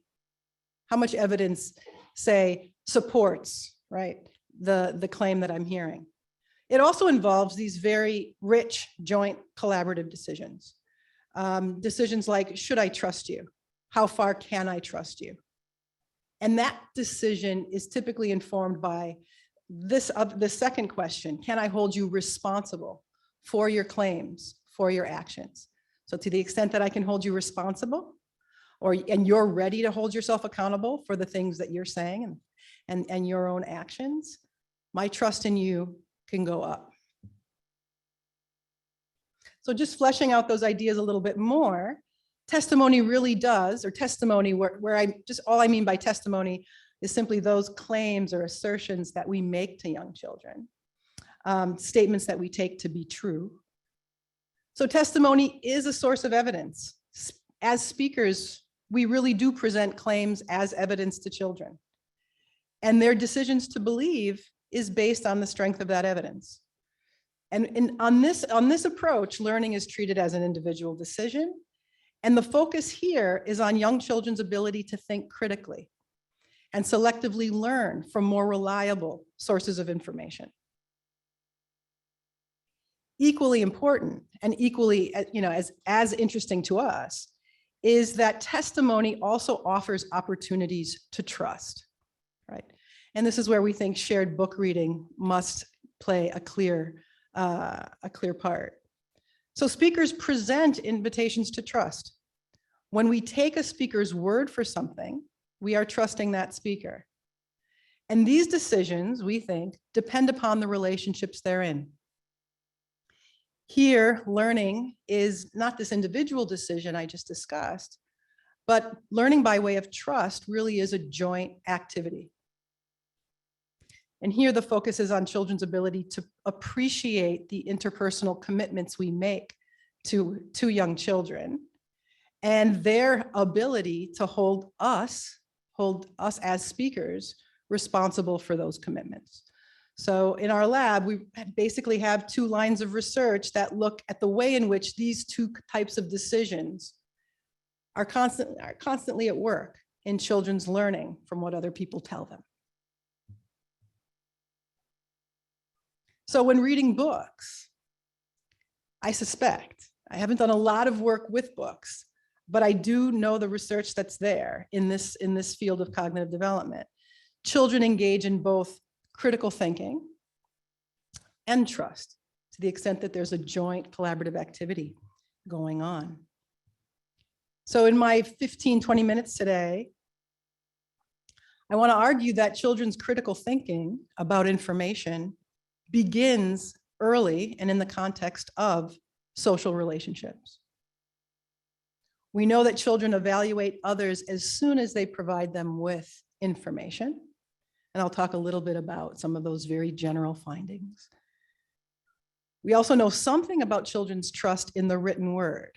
How much evidence, say, supports, right, the claim that I'm hearing? It also involves these very rich joint collaborative decisions. Decisions like, should I trust you? How far can I trust you? And that decision is typically informed by the second question: can I hold you responsible for your claims, for your actions? So to the extent that I can hold you responsible, and you're ready to hold yourself accountable for the things that you're saying and your own actions, my trust in you can go up. So just fleshing out those ideas a little bit more, testimony really does, or testimony all I mean by testimony is simply those claims or assertions that we make to young children, statements that we take to be true. So testimony is a source of evidence. As speakers, we really do present claims as evidence to children. And their decisions to believe is based on the strength of that evidence. And on this approach, learning is treated as an individual decision. And the focus here is on young children's ability to think critically and selectively learn from more reliable sources of information. Equally important and equally, as interesting to us is that testimony also offers opportunities to trust, right? And this is where we think shared book reading must play a clear part. So speakers present invitations to trust. When we take a speaker's word for something, we are trusting that speaker. And these decisions, we think, depend upon the relationships they're in. Here, learning is not this individual decision I just discussed, but learning by way of trust really is a joint activity. And here the focus is on children's ability to appreciate the interpersonal commitments we make to young children and their ability to hold us as speakers responsible for those commitments. So in our lab, we basically have two lines of research that look at the way in which these two types of decisions are constantly at work in children's learning from what other people tell them. So when reading books, I suspect, I haven't done a lot of work with books, but I do know the research that's there in this field of cognitive development. Children engage in both critical thinking and trust to the extent that there's a joint collaborative activity going on. So in my 15-20 minutes today, I want to argue that children's critical thinking about information begins early and in the context of social relationships. We know that children evaluate others as soon as they provide them with information. And I'll talk a little bit about some of those very general findings. We also know something about children's trust in the written word.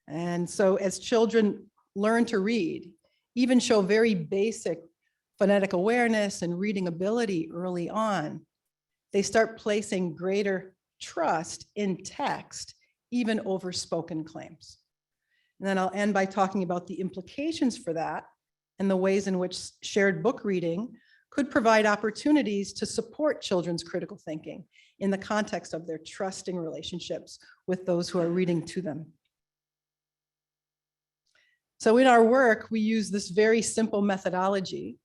And so as children learn to read, even show very basic phonetic awareness and reading ability early on, they start placing greater trust in text, even over spoken claims. And then I'll end by talking about the implications for that and the ways in which shared book reading could provide opportunities to support children's critical thinking in the context of their trusting relationships with those who are reading to them. So in our work, we use this very simple methodology.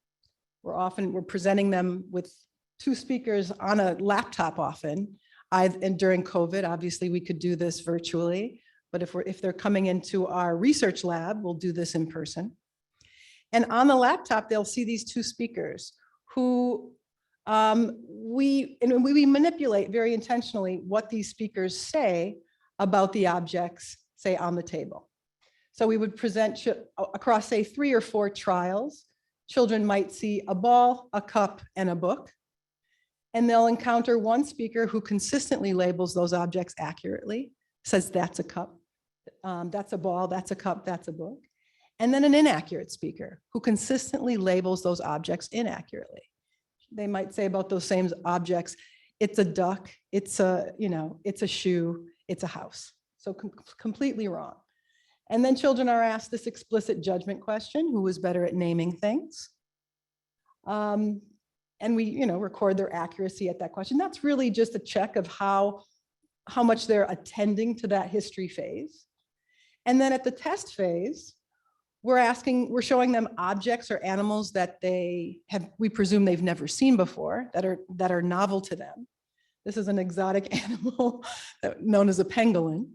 We're presenting them with two speakers on a laptop often. And during COVID, obviously we could do this virtually, but if they're coming into our research lab, we'll do this in person. And on the laptop, they'll see these two speakers who we manipulate very intentionally what these speakers say about the objects, say, on the table. So we would present across, say, 3 or 4 trials. Children might see a ball, a cup, and a book. And they'll encounter one speaker who consistently labels those objects accurately, says that's a cup, that's a ball, that's a cup, that's a book. And then an inaccurate speaker who consistently labels those objects inaccurately. They might say about those same objects, it's a duck, it's a, it's a shoe, it's a house. So completely wrong. And then children are asked this explicit judgment question: who was better at naming things? And we, record their accuracy at that question. That's really just a check of how much they're attending to that history phase. And then at the test phase, we're showing them objects or animals that we presume they've never seen before, that are novel to them. This is an exotic animal known as a pangolin.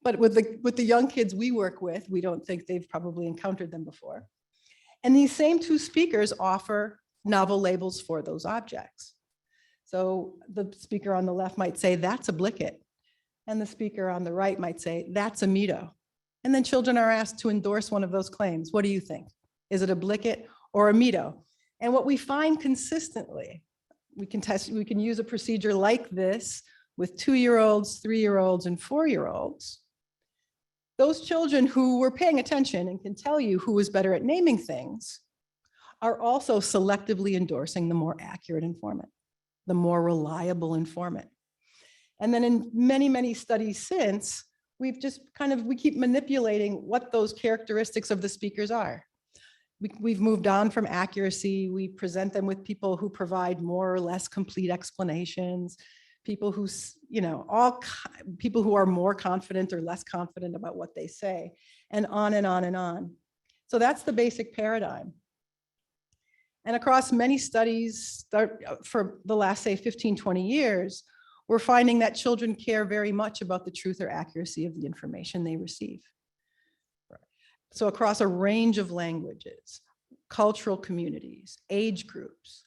But with the young kids we work with, we don't think they've probably encountered them before. And these same 2 speakers offer novel labels for those objects. So the speaker on the left might say, that's a blicket. And the speaker on the right might say, that's a meadow. And then children are asked to endorse one of those claims. What do you think? Is it a blicket or a meadow? And what we find consistently, we can use a procedure like this with 2-year-olds, 3-year-olds, and 4-year-olds. Those children who were paying attention and can tell you who was better at naming things are also selectively endorsing the more accurate informant, the more reliable informant. And then in many, many studies since, we keep manipulating what those characteristics of the speakers are. We've moved on from accuracy. We present them with people who provide more or less complete explanations, people who, people who are more confident or less confident about what they say, and on and on and on. So that's the basic paradigm. And across many studies for the last, say, 15, 20 years, we're finding that children care very much about the truth or accuracy of the information they receive. So across a range of languages, cultural communities, age groups,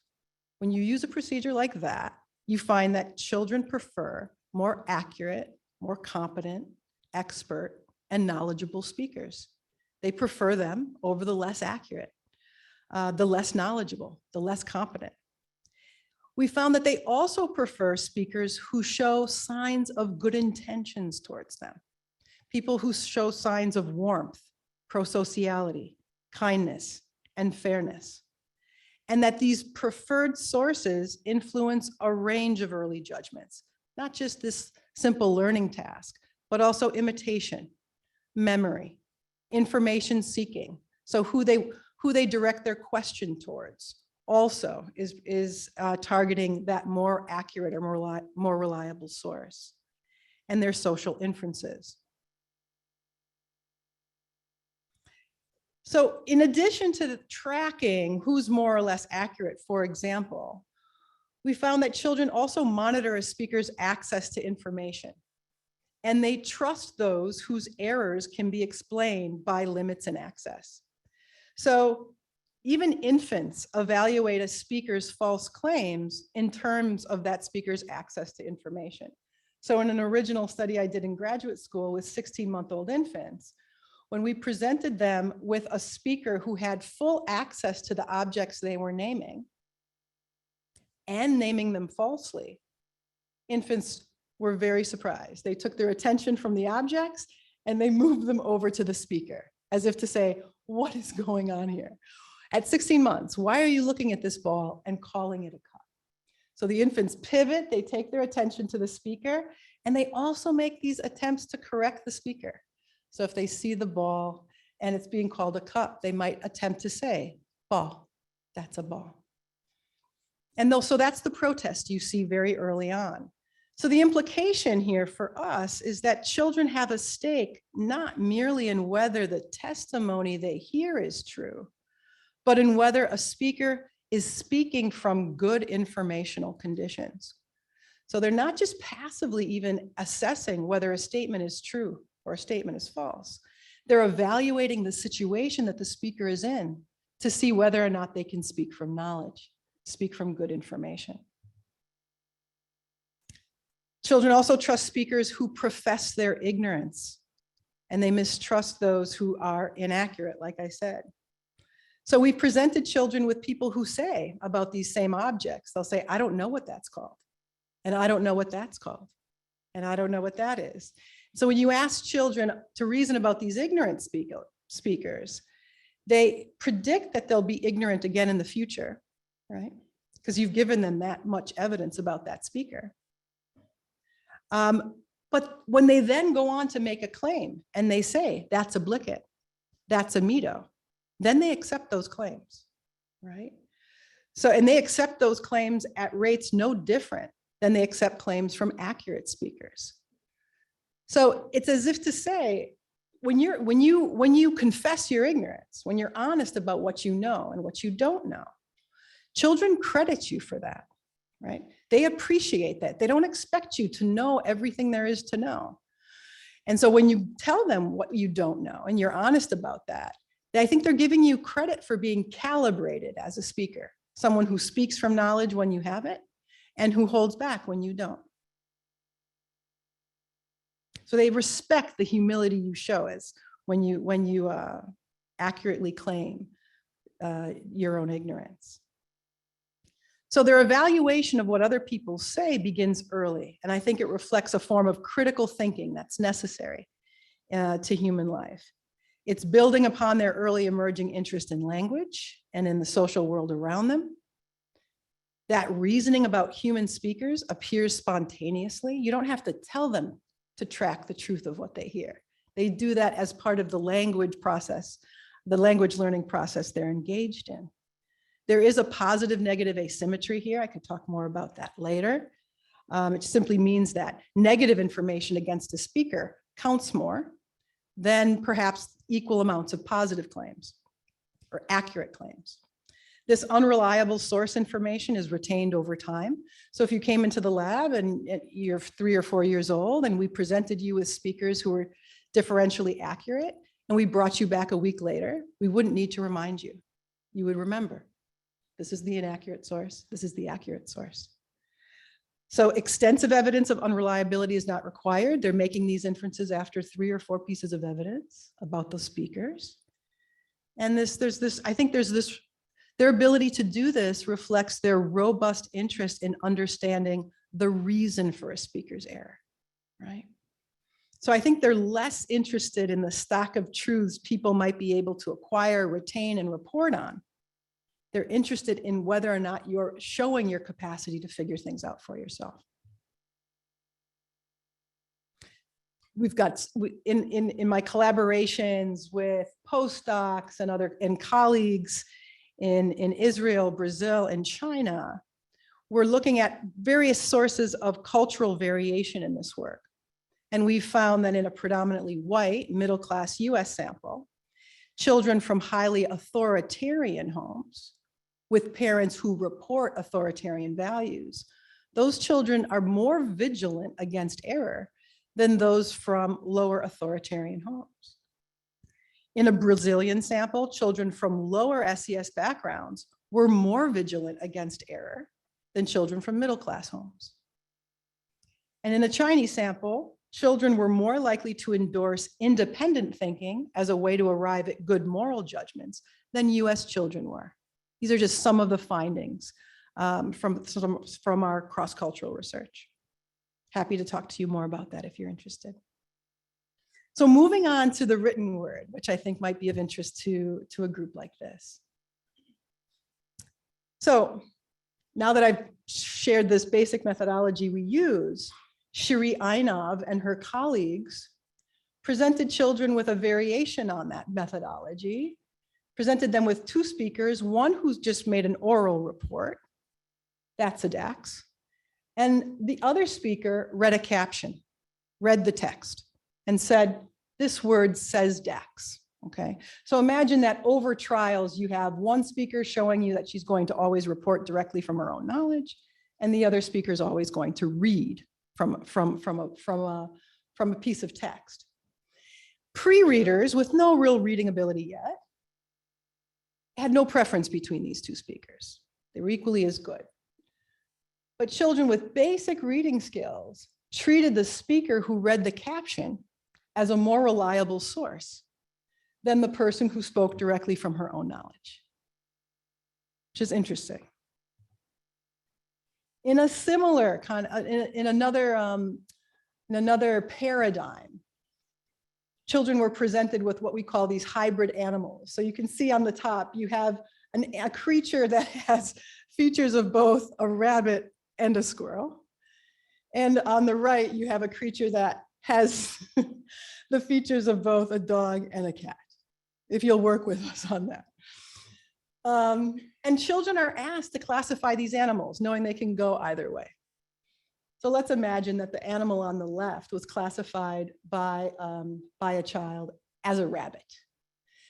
when you use a procedure like that, you find that children prefer more accurate, more competent, expert, and knowledgeable speakers. They prefer them over the less accurate, the less knowledgeable, the less competent. We found that they also prefer speakers who show signs of good intentions towards them, people who show signs of warmth, prosociality, kindness, and fairness, and that these preferred sources influence a range of early judgments, not just this simple learning task, but also imitation, memory, information seeking. So who they direct their question towards also is targeting that more accurate or more reliable source, and their social inferences. So in addition to tracking who's more or less accurate, for example, we found that children also monitor a speaker's access to information, and they trust those whose errors can be explained by limits in access. So even infants evaluate a speaker's false claims in terms of that speaker's access to information. So in an original study I did in graduate school with 16-month-old infants, when we presented them with a speaker who had full access to the objects they were naming and naming them falsely, infants were very surprised. They took their attention from the objects and they moved them over to the speaker, as if to say, what is going on here? At 16 months, why are you looking at this ball and calling it a cup? So the infants pivot, they take their attention to the speaker, and they also make these attempts to correct the speaker. So if they see the ball and it's being called a cup, they might attempt to say, ball, that's a ball. And so that's the protest you see very early on. So the implication here for us is that children have a stake not merely in whether the testimony they hear is true, but in whether a speaker is speaking from good informational conditions. So they're not just passively even assessing whether a statement is true or a statement is false. They're evaluating the situation that the speaker is in to see whether or not they can speak from knowledge, speak from good information. Children also trust speakers who profess their ignorance. and they mistrust those who are inaccurate, like I said. So we presented children with people who say about these same objects, they'll say, I don't know what that's called. And I don't know what that's called. And I don't know what that is. So when you ask children to reason about these ignorant speakers, they predict that they'll be ignorant again in the future, right? Because you've given them that much evidence about that speaker. But when they then go on to make a claim and they say, that's a Blicket, that's a Mito, then they accept those claims, right? So, and they accept those claims at rates no different than they accept claims from accurate speakers. So it's as if to say, when you confess your ignorance, when you're honest about what you know and what you don't know, children credit you for that, right? They appreciate that. They don't expect you to know everything there is to know. And so when you tell them what you don't know and you're honest about that, I think they're giving you credit for being calibrated as a speaker, someone who speaks from knowledge when you have it and who holds back when you don't. So they respect the humility you show as when you accurately claim your own ignorance. So their evaluation of what other people say begins early, and I think it reflects a form of critical thinking that's necessary to human life. It's building upon their early emerging interest in language and in the social world around them. That reasoning about human speakers appears spontaneously. You don't have to tell them to track the truth of what they hear. They do that as part of the language process, the language learning process they're engaged in. There is a positive negative asymmetry here. I could talk more about that later. It simply means that negative information against a speaker counts more than perhaps equal amounts of positive claims or accurate claims. This unreliable source information is retained over time. So if you came into the lab and you're 3 or 4 years old and we presented you with speakers who were differentially accurate and we brought you back a week later, we wouldn't need to remind you. You would remember. This is the inaccurate source. This is the accurate source. So extensive evidence of unreliability is not required. They're making these inferences after 3 or 4 pieces of evidence about the speakers. And I think their ability to do this reflects their robust interest in understanding the reason for a speaker's error, right? So I think they're less interested in the stock of truths people might be able to acquire, retain, and report on. They're interested in whether or not you're showing your capacity to figure things out for yourself. We've got, in my collaborations with postdocs and colleagues in Israel, Brazil, and China, we're looking at various sources of cultural variation in this work. And we found that in a predominantly white, middle-class US sample, children from highly authoritarian homes with parents who report authoritarian values, those children are more vigilant against error than those from lower authoritarian homes. In a Brazilian sample, children from lower SES backgrounds were more vigilant against error than children from middle-class homes. And in a Chinese sample, children were more likely to endorse independent thinking as a way to arrive at good moral judgments than US children were. These are just some of the findings from our cross-cultural research. Happy to talk to you more about that if you're interested. So moving on to the written word, which I think might be of interest to a group like this. So now that I've shared this basic methodology we use, Shiri Ainov and her colleagues presented children with a variation on that methodology, presented them with 2 speakers, one who's just made an oral report, that's a DAX, and the other speaker read a caption, read the text, and said, this word says DAX, okay? So imagine that over trials, you have one speaker showing you that she's going to always report directly from her own knowledge, and the other speaker is always going to read from a piece of text. Pre-readers with no real reading ability yet had no preference between these 2 speakers. They were equally as good. But children with basic reading skills treated the speaker who read the caption as a more reliable source than the person who spoke directly from her own knowledge, which is interesting. In a similar kind of, in another paradigm, children were presented with what we call these hybrid animals. So you can see on the top, you have a creature that has features of both a rabbit and a squirrel. And on the right, you have a creature that has the features of both a dog and a cat, if you'll work with us on that. And children are asked to classify these animals, knowing they can go either way. So let's imagine that the animal on the left was classified by a child as a rabbit.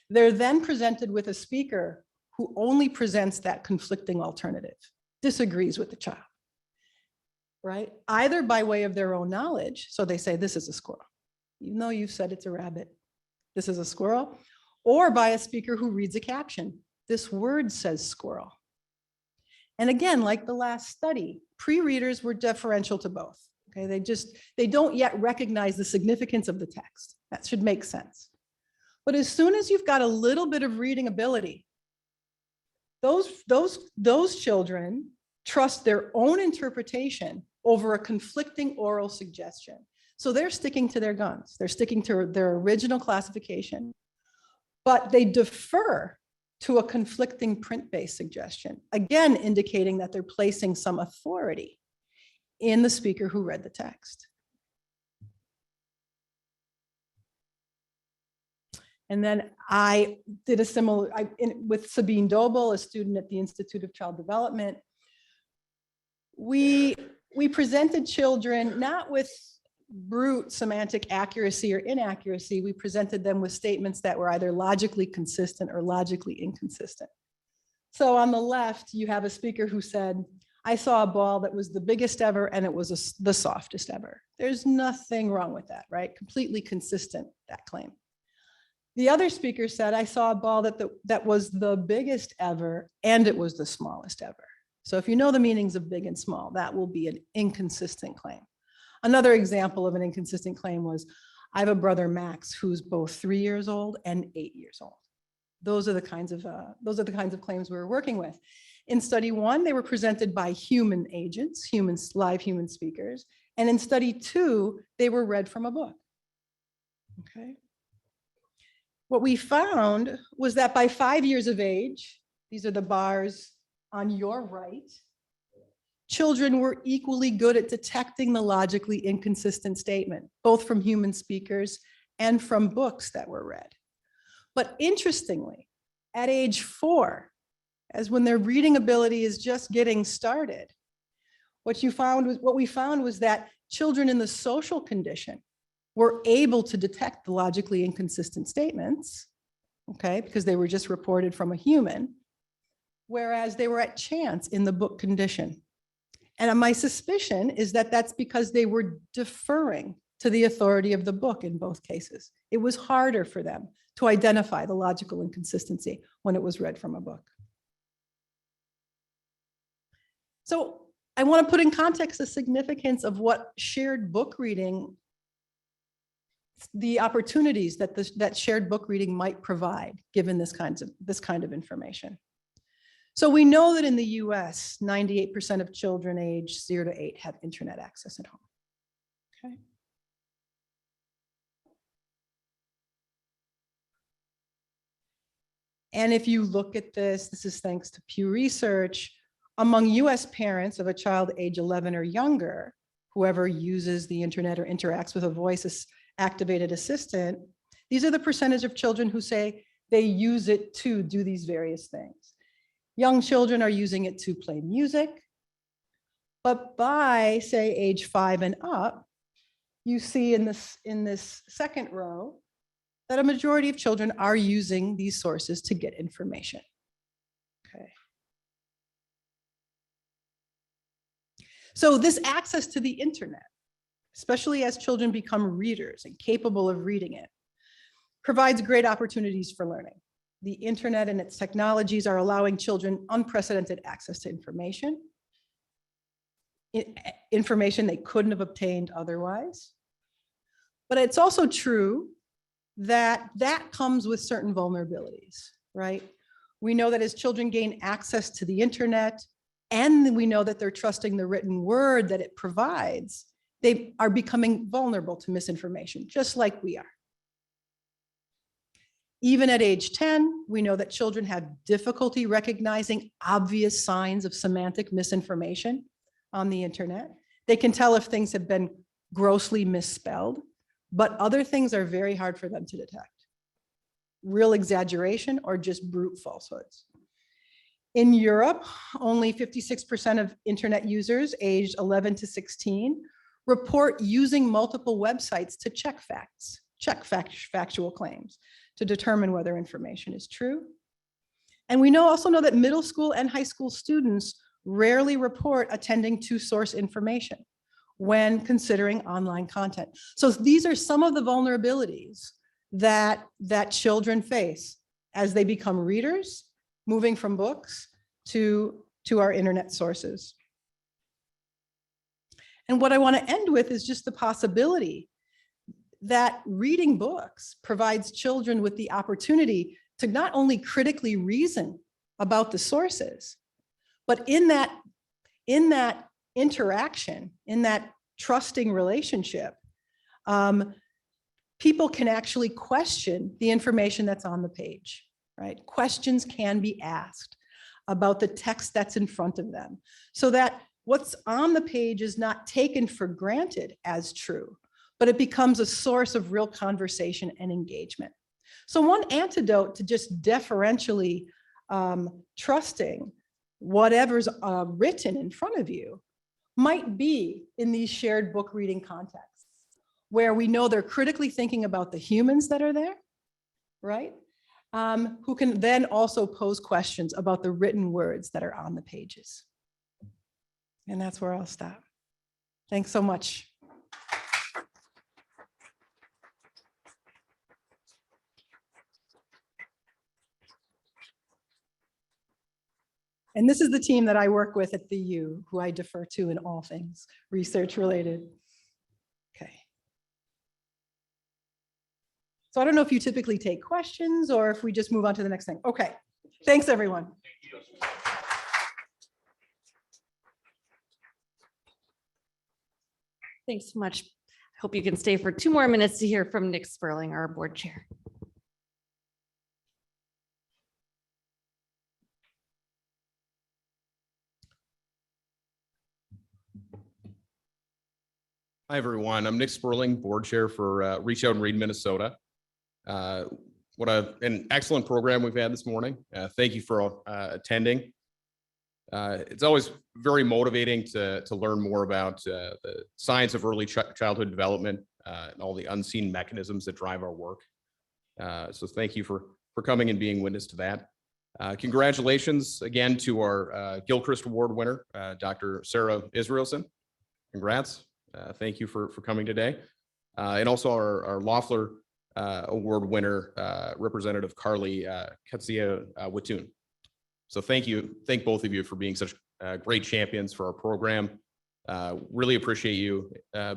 They're then presented with a speaker who only presents that conflicting alternative, disagrees with the child, right? Either by way of their own knowledge, so they say, this is a squirrel, even though you've said it's a rabbit, this is a squirrel, or by a speaker who reads a caption. This word says squirrel. And again, like the last study, pre-readers were deferential to both. Okay, they don't yet recognize the significance of the text. That should make sense. But as soon as you've got a little bit of reading ability, those children trust their own interpretation over a conflicting oral suggestion. So they're sticking to their guns. They're sticking to their original classification, but they defer to a conflicting print-based suggestion, again, indicating that they're placing some authority in the speaker who read the text. And then I did a similar, with Sabine Dobel, a student at the Institute of Child Development. We presented children not with brute semantic accuracy or inaccuracy. We presented them with statements that were either logically consistent or logically inconsistent. So on the left, you have a speaker who said, I saw a ball that was the biggest ever and it was the softest ever. There's nothing wrong with that, right? Completely consistent, that claim. The other speaker said, I saw a ball that was the biggest ever and it was the smallest ever. So if you know the meanings of big and small, that will be an inconsistent claim. Another example of an inconsistent claim was, I have a brother, Max, who's both 3 years old and 8 years old. Those are the kinds of claims we were working with. In study 1, they were presented by human agents, live human speakers. And in study 2, they were read from a book. Okay. What we found was that by 5 years of age, these are the bars on your right, children were equally good at detecting the logically inconsistent statement, both from human speakers and from books that were read. But interestingly, at age 4, as when their reading ability is just getting started, what we found was that children in the social condition were able to detect the logically inconsistent statements, okay, because they were just reported from a human, whereas they were at chance in the book condition. And my suspicion is that that's because they were deferring to the authority of the book in both cases. It was harder for them to identify the logical inconsistency when it was read from a book. So I want to put in context the significance of what shared book reading, the opportunities that shared book reading might provide, given this kind of information. So we know that in the US, 98% of children aged 0 to 8 have internet access at home. Okay. And if you look at this is thanks to Pew Research, among US parents of a child age 11 or younger, whoever uses the internet or interacts with a voice-activated assistant, these are the percentage of children who say they use it to do these various things. Young children are using it to play music, but by, say, age 5 and up, you see in this second row that a majority of children are using these sources to get information. Okay. So this access to the internet, especially as children become readers and capable of reading it, provides great opportunities for learning. The internet and its technologies are allowing children unprecedented access to information they couldn't have obtained otherwise. But it's also true that that comes with certain vulnerabilities, right? We know that as children gain access to the internet, and we know that they're trusting the written word that it provides, they are becoming vulnerable to misinformation, just like we are. Even at age 10, we know that children have difficulty recognizing obvious signs of semantic misinformation on the internet. They can tell if things have been grossly misspelled, but other things are very hard for them to detect. Real exaggeration or just brute falsehoods. In Europe, only 56% of internet users aged 11 to 16 report using multiple websites to check facts, factual claims, to determine whether information is true. And we also know that middle school and high school students rarely report attending to source information when considering online content. So these are some of the vulnerabilities that children face as they become readers, moving from books to our internet sources. And what I want to end with is just the possibility that reading books provides children with the opportunity to not only critically reason about the sources, but in that interaction, in that trusting relationship, people can actually question the information that's on the page, right? Questions can be asked about the text that's in front of them, so that what's on the page is not taken for granted as true, but it becomes a source of real conversation and engagement. So one antidote to just deferentially trusting whatever's written in front of you might be in these shared book reading contexts, where we know they're critically thinking about the humans that are there, right? Who can then also pose questions about the written words that are on the pages. And that's where I'll stop. Thanks so much. And this is the team that I work with at the U, who I defer to in all things research related. Okay. So I don't know if you typically take questions or if we just move on to the next thing. Okay, thanks everyone. Thanks so much. I hope you can stay for 2 more minutes to hear from Nick Sperling, our board chair. Hi, everyone. I'm Nick Sperling, board chair for Reach Out and Read Minnesota. What an excellent program we've had this morning. Thank you for attending. It's always very motivating to learn more about the science of early childhood development and all the unseen mechanisms that drive our work. So thank you for coming and being witness to that. Congratulations again to our Gilchrist Award winner, Dr. Sarah Israelson. Congrats. Thank you for coming today. And also our Loeffler Award winner, Representative Carlie Kotyza-Witthuhn. So thank both of you for being such great champions for our program. Really appreciate you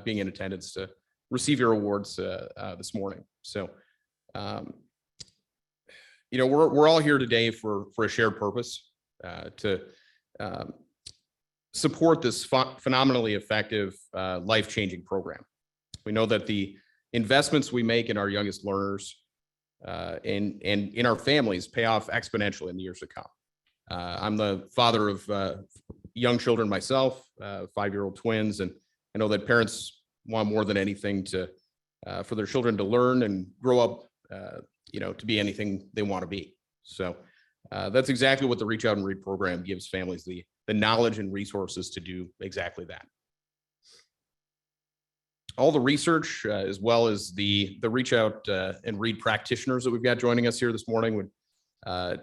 being in attendance to receive your awards this morning. So, you know, we're all here today for a shared purpose to support this phenomenally effective, life-changing program. We know that the investments we make in our youngest learners and in our families pay off exponentially in the years to come. I'm the father of young children myself, 5-year-old twins, and I know that parents want more than anything for their children to learn and grow up, you know, to be anything they want to be. So that's exactly what the Reach Out and Read program gives families the knowledge and resources to do exactly that. All the research, as well as the Reach Out and Read practitioners that we've got joining us here this morning, would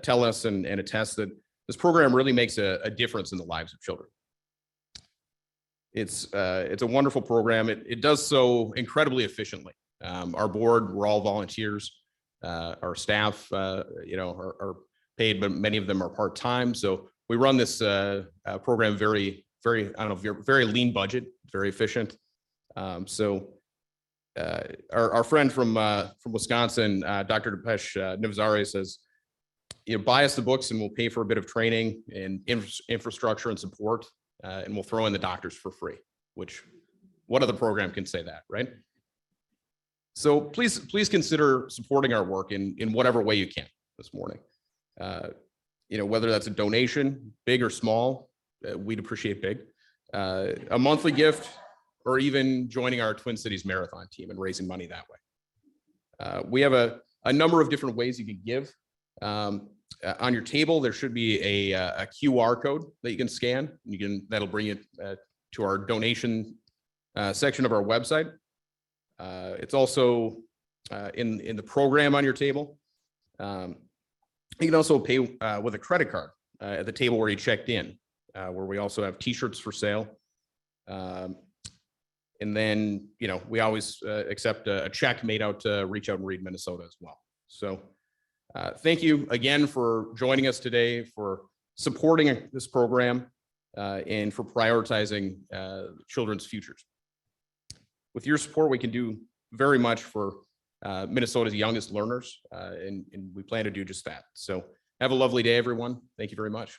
tell us and attest that this program really makes a difference in the lives of children. It's a wonderful program. It does so incredibly efficiently. Our board, we're all volunteers. Our staff, you know, are paid, but many of them are part-time. So we run this program very lean budget, very efficient. So our friend from Wisconsin, Dr. Depeche Nivzare says, buy us the books and we'll pay for a bit of training and infrastructure and support, and we'll throw in the doctors for free, which what other program can say that, right? So please consider supporting our work in whatever way you can this morning. Whether that's a donation, big or small, we'd appreciate big, a monthly gift, or even joining our Twin Cities Marathon team and raising money that way. We have a number of different ways you can give. On your table, there should be a QR code that you can scan. That'll bring you to our donation section of our website. It's also in the program on your table. You can also pay with a credit card at the table where you checked in, where we also have T-shirts for sale. And then, we always accept a check made out to Reach Out and Read Minnesota as well. So thank you again for joining us today, for supporting this program, and for prioritizing children's futures. With your support, we can do very much for Minnesota's youngest learners, and we plan to do just that. So have a lovely day, everyone. Thank you very much.